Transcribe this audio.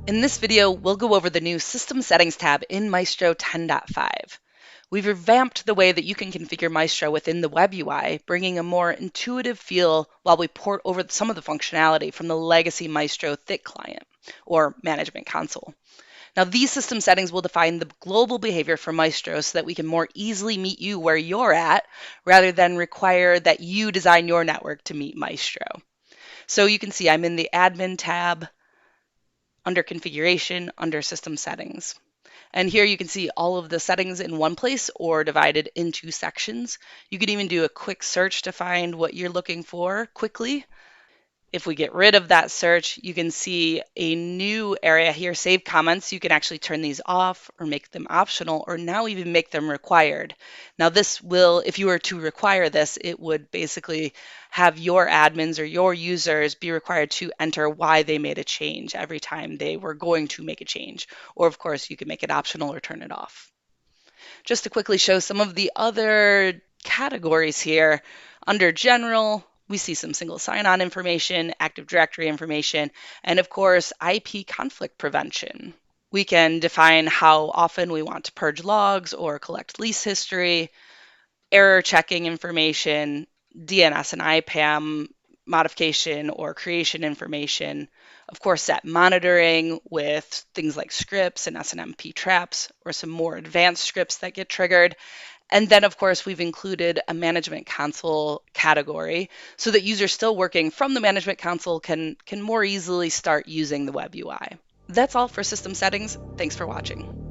In this video, we'll go over the new System Settings tab in Micetro 10.5. We've revamped the way that you can configure Micetro within the web UI, bringing a more intuitive feel while we port over some of the functionality from the legacy Micetro Thick client, or management console. Now, these system settings will define the global behavior for Micetro so that we can more easily meet you where you're at, rather than require that you design your network to meet Micetro. So you can see I'm in the Admin tab, under Configuration, under System Settings. And here you can see all of the settings in one place or divided into sections. You can even do a quick search to find what you're looking for quickly. If we get rid of that search, you can see a new area here, Save Comments. You can actually turn these off or make them optional, or now even make them required. Now this will, if you were to require this, it would basically have your admins or your users be required to enter why they made a change every time they were going to make a change. Or of course, you can make it optional or turn it off. Just to quickly show some of the other categories here, under General, we see some single sign-on information, Active Directory information, and of course, IP conflict prevention. We can define how often we want to purge logs or collect lease history, error checking information, DNS and IPAM modification or creation information. Of course, set monitoring with things like scripts and SNMP traps or some more advanced scripts that get triggered. And then, of course, we've included a management console category so that users still working from the management console can more easily start using the web UI. That's all for system settings. Thanks for watching.